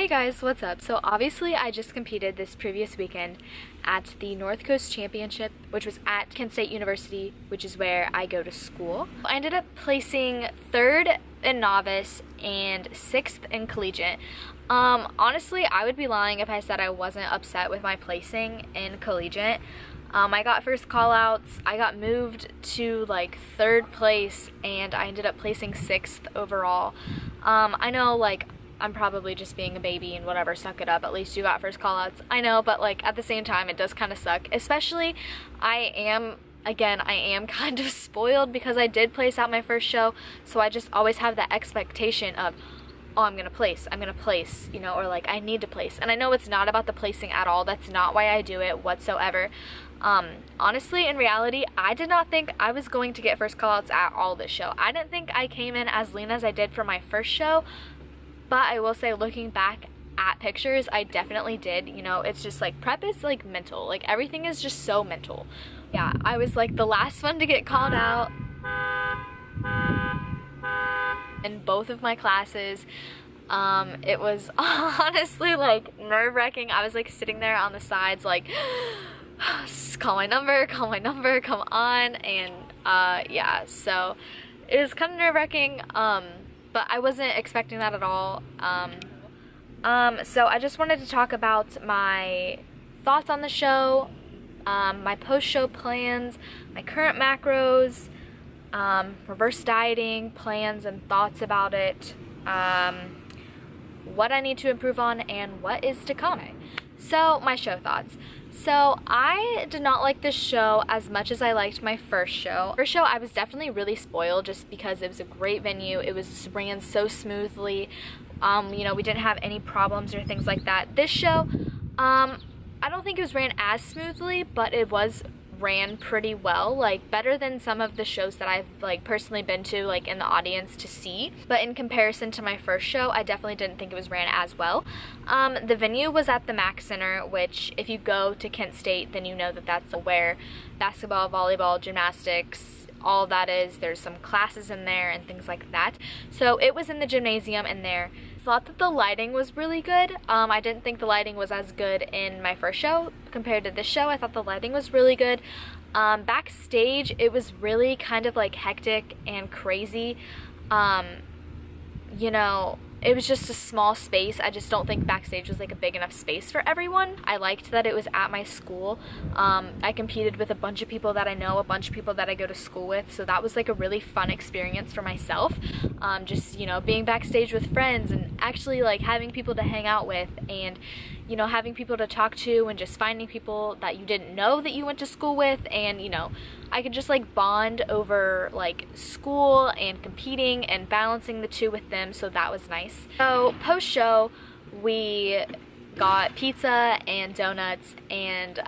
Hey guys, what's up? So obviously I just competed this previous weekend at the North Coast Championship, which was at Kent State University, which is where I go to school. I ended up placing 3rd in novice and 6th in collegiate. Honestly, I would be lying if I said I wasn't upset with my placing in collegiate. I got first call outs, I got moved to like 3rd place, and I ended up placing 6th overall. I know, like, I'm probably just being a baby and whatever, suck it up, at least you got first call outs. I know, but like at the same time it does kind of suck, especially I am kind of spoiled because I did place out my first show, so I just always have that expectation of, oh, I'm gonna place, you know, or like I need to place. And I know it's not about the placing at all. That's not why I do it whatsoever. Honestly, in reality, I did not think I was going to get first call outs at all this show. I didn't think I came in as lean as I did for my first show. But I will say, looking back at pictures, I definitely did. You know, it's just like prep is like mental. Like everything is just so mental. Yeah, I was like the last one to get called out in both of my classes. It was honestly like nerve-wracking. I was like sitting there on the sides like, call my number, come on. And yeah, so it was kind of nerve-wracking. But I wasn't expecting that at all. So I just wanted to talk about my thoughts on the show, my post-show plans, my current macros, reverse dieting plans and thoughts about it, what I need to improve on, and what is to come. So my show thoughts. So I did not like this show as much as I liked my first show. First show, I was definitely really spoiled just because it was a great venue. It was ran so smoothly. You know, we didn't have any problems or things like that. This show, I don't think it was ran as smoothly, but it was ran pretty well, like better than some of the shows that I've like personally been to, like in the audience to see. But in comparison to my first show, I definitely didn't think it was ran as well. The venue was at the Mac Center, which if you go to Kent State, then you know that that's where basketball, volleyball, gymnastics, all that is. There's some classes in there and things like that. So it was in the gymnasium in there. Thought that the lighting was really good. I didn't think the lighting was as good in my first show compared to this show. I thought the lighting was really good. Backstage, it was really kind of like hectic and crazy. You know, it was just a small space. I just don't think backstage was like a big enough space for everyone. I liked that it was at my school. I competed with a bunch of people that I know, a bunch of people that I go to school with, so that was like a really fun experience for myself. Just, you know, being backstage with friends and actually like having people to hang out with, and you know, having people to talk to, and just finding people that you didn't know that you went to school with, and you know, I could just like bond over like school and competing and balancing the two with them, so that was nice. So post-show, we got pizza and donuts, and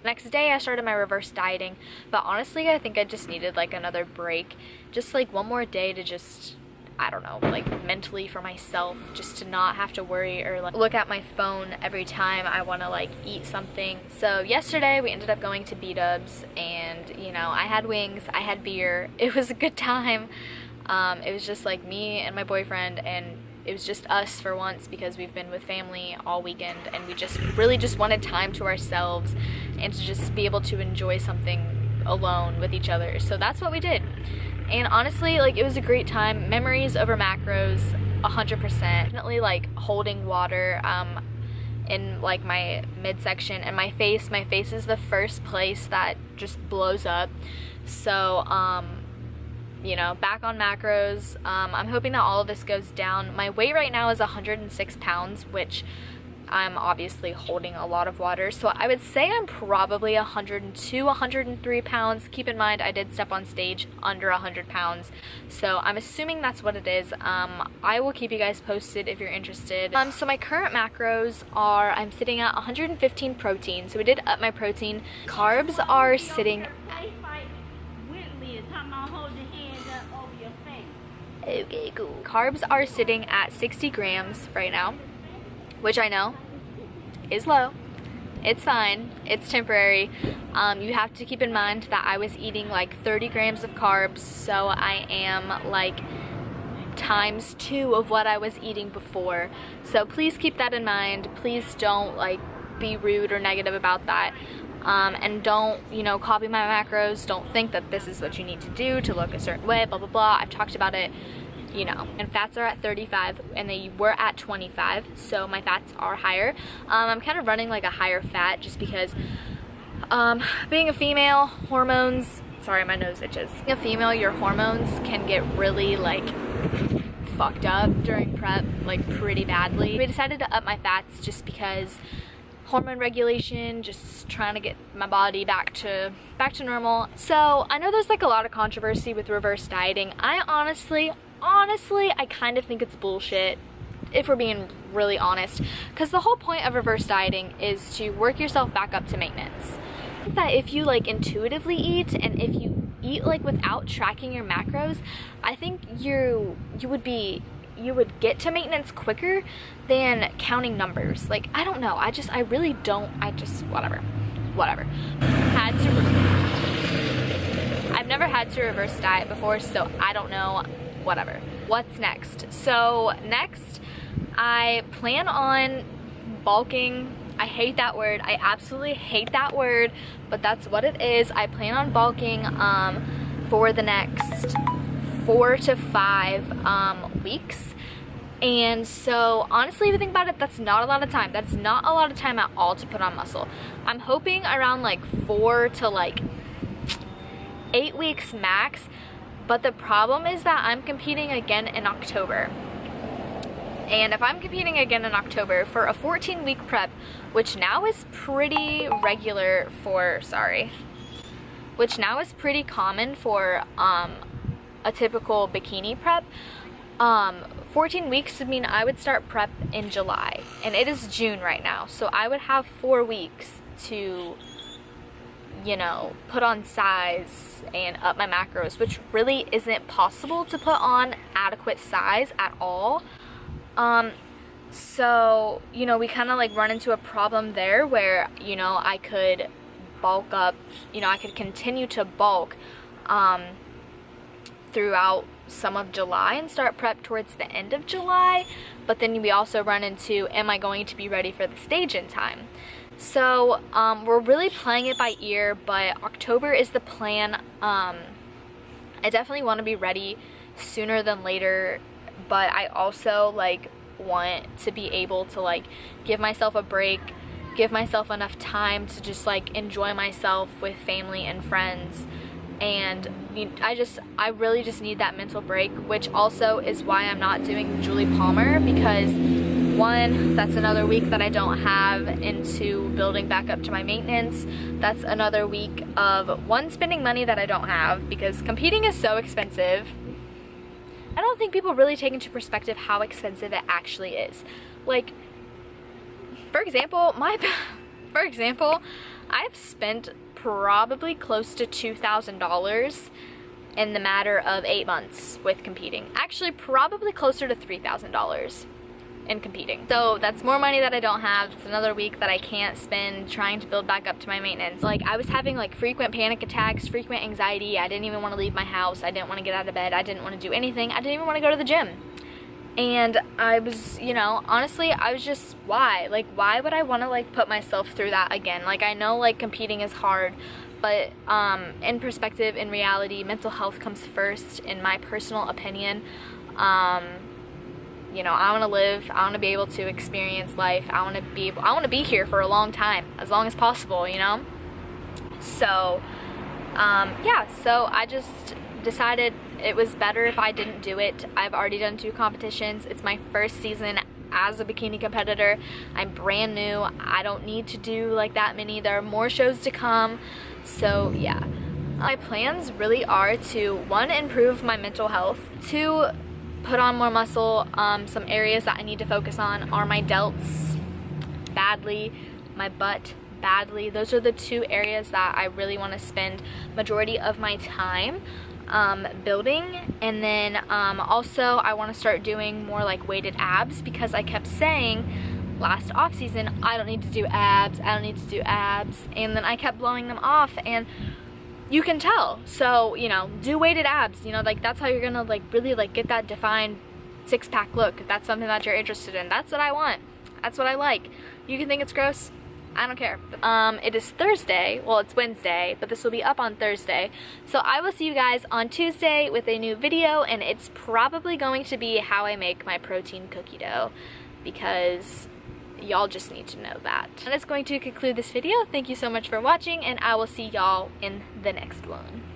next day I started my reverse dieting, but honestly I think I just needed like another break, just like one more day to just, I don't know, like mentally for myself, just to not have to worry or like look at my phone every time I want to like eat something. So yesterday we ended up going to B-Dubs, and you know, I had wings, I had beer, it was a good time. It was just like me and my boyfriend, and it was just us for once because we've been with family all weekend, and we just really just wanted time to ourselves and to just be able to enjoy something alone with each other. So that's what we did. And honestly, like, it was a great time. Memories over macros, 100%. Definitely like holding water in like my midsection and my face. My face is the first place that just blows up. So you know, back on macros. I'm hoping that all of this goes down. My weight right now is 106 pounds, which I'm obviously holding a lot of water, so I would say I'm probably 102, 103 pounds. Keep in mind, I did step on stage under 100 pounds, so I'm assuming that's what it is. I will keep you guys posted if you're interested. So my current macros are, I'm sitting at 115 protein, so we did up my protein. Carbs are sitting... Okay, cool. Carbs are sitting at 60 grams right now, which I know is low. It's fine. It's temporary. You have to keep in mind that I was eating like 30 grams of carbs, so I am like times 2 of what I was eating before. So please keep that in mind. Please don't like be rude or negative about that. And don't, you know, copy my macros. Don't think that this is what you need to do to look a certain way, blah, blah, blah. I've talked about it, you know. And fats are at 35 and they were at 25, so my fats are higher. I'm kind of running like a higher fat just because being a female, hormones, sorry, my nose itches. Being a female, your hormones can get really like fucked up during prep, like pretty badly. We decided to up my fats just because hormone regulation, just trying to get my body back to normal. So I know there's like a lot of controversy with reverse dieting. I honestly, I kind of think it's bullshit, if we're being really honest, because the whole point of reverse dieting is to work yourself back up to maintenance. That if you like intuitively eat, and if you eat like without tracking your macros, I think you would get to maintenance quicker than counting numbers. Like, I don't know, I really don't, whatever. I've never had to reverse diet before, so I don't know, whatever. What's next? So next, I plan on bulking. I hate that word. I absolutely hate that word, but that's what it is. I plan on bulking for the next 4 to 5 weeks. And so honestly, if you think about it, that's not a lot of time. That's not a lot of time at all to put on muscle. I'm hoping around like 4 to like 8 weeks max, but the problem is that I'm competing again in October. And if I'm competing again in October for a 14-week prep, which now is pretty regular for, which now is pretty common for a typical bikini prep, 14 weeks would mean I would start prep in July, and it is June right now, so I would have 4 weeks to, you know, put on size and up my macros, which really isn't possible to put on adequate size at all. So, you know, we kind of like run into a problem there where, you know, I could bulk up, you know, I could continue to bulk throughout some of July and start prep towards the end of July, but then we also run into, am I going to be ready for the stage in time? So we're really playing it by ear, but October is the plan. I definitely want to be ready sooner than later, but I also like want to be able to like give myself a break, give myself enough time to just like enjoy myself with family and friends. And I really just need that mental break, which also is why I'm not doing Julie Palmer, because one, that's another week that I don't have into building back up to my maintenance. That's another week of one, spending money that I don't have, because competing is so expensive. I don't think people really take into perspective how expensive it actually is. Like, for example, I've spent probably close to $2,000 in the matter of 8 months with competing. Actually, probably closer to $3,000 in competing. So that's more money that I don't have. It's another week that I can't spend trying to build back up to my maintenance. Like, I was having like frequent panic attacks, frequent anxiety. I didn't even want to leave my house. I didn't want to get out of bed. I didn't want to do anything. I didn't even want to go to the gym. And I was, you know, honestly, I was just, why? Like, why would I want to like put myself through that again? Like, I know like competing is hard, but in perspective, in reality, mental health comes first, in my personal opinion. You know, I want to live, I want to be able to experience life, I want to be here for a long time, as long as possible, you know? So, yeah, so I just decided it was better if I didn't do it. I've already done 2 competitions. It's my first season as a bikini competitor. I'm brand new. I don't need to do like that many. There are more shows to come. So, yeah. My plans really are to, 1, improve my mental health, 2, put on more muscle. Some areas that I need to focus on are my delts, badly, my butt, badly. Those are the 2 areas that I really want to spend majority of my time building. And then also I want to start doing more like weighted abs, because I kept saying last off season, I don't need to do abs, I don't need to do abs, and then I kept blowing them off, and you can tell. So, you know, do weighted abs, you know, like that's how you're gonna like really like get that defined six-pack look, if that's something that you're interested in. That's what I want. That's what I like. You can think it's gross. I don't care. It is Thursday. Well, it's Wednesday, but this will be up on Thursday. So I will see you guys on Tuesday with a new video, and it's probably going to be how I make my protein cookie dough, because y'all just need to know that. And that's going to conclude this video. Thank you so much for watching, and I will see y'all in the next one.